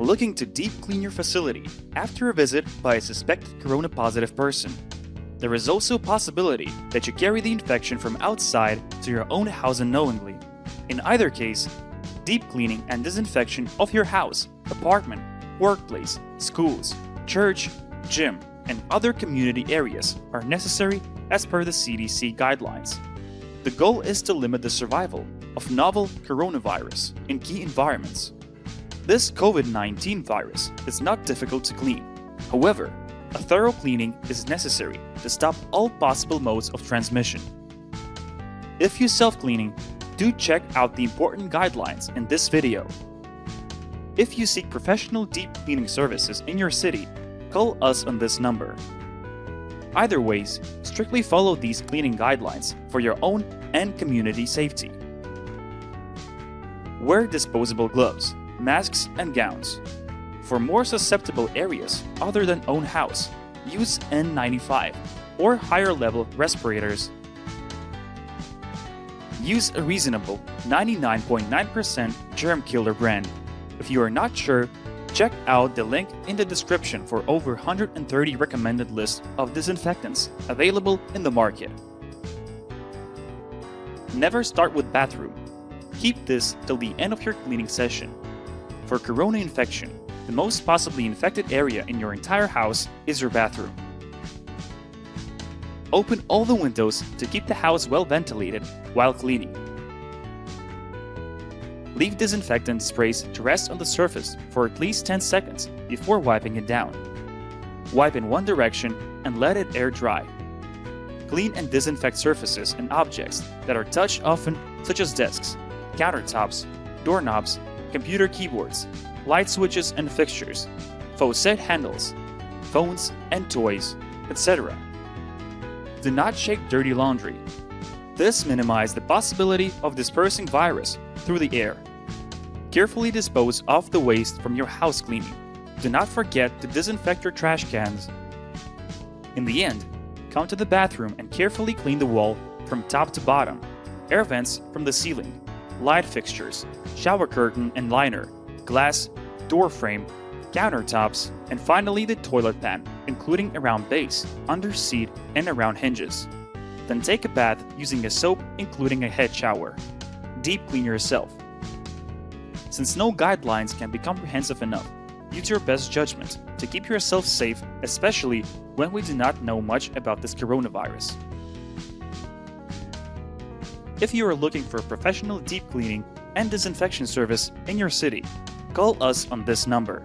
Looking to deep clean your facility after a visit by a suspected corona-positive person. There is also a possibility that you carry the infection from outside to your own house unknowingly. In either case, deep cleaning and disinfection of your house, apartment, workplace, schools, church, gym, and other community areas are necessary as per the CDC guidelines. The goal is to limit the survival of novel coronavirus in key environments. This COVID-19 virus is not difficult to clean. However, a thorough cleaning is necessary to stop all possible modes of transmission. If you self-cleaning, do check out the important guidelines in this video. If you seek professional deep cleaning services in your city, call us on this number. Either ways, strictly follow these cleaning guidelines for your own and community safety. Wear disposable gloves, masks, and gowns. For more susceptible areas other than own house, use N95 or higher level respirators. Use a reasonable 99.9% germ killer brand. If you are not sure, check out the link in the description for over 130 recommended lists of disinfectants available in the market. Never start with bathroom. Keep this till the end of your cleaning session. For corona infection, the most possibly infected area in your entire house is your bathroom. Open all the windows to keep the house well ventilated while cleaning. Leave disinfectant sprays to rest on the surface for at least 10 seconds before wiping it down. Wipe in one direction and let it air dry. Clean and disinfect surfaces and objects that are touched often, such as desks, countertops, doorknobs, computer keyboards, light switches and fixtures, faucet handles, phones and toys, etc. Do not shake dirty laundry. This minimizes the possibility of dispersing virus through the air. Carefully dispose of the waste from your house cleaning. Do not forget to disinfect your trash cans. In the end, come to the bathroom and carefully clean the wall from top to bottom, air vents from the ceiling, light fixtures, shower curtain and liner, glass, door frame, countertops, and finally the toilet pan, including around base, under seat, and around hinges. Then take a bath using a soap, including a head shower. Deep clean yourself. Since no guidelines can be comprehensive enough, use your best judgment to keep yourself safe, especially when we do not know much about this coronavirus. If you are looking for a professional deep cleaning and disinfection service in your city, call us on this number.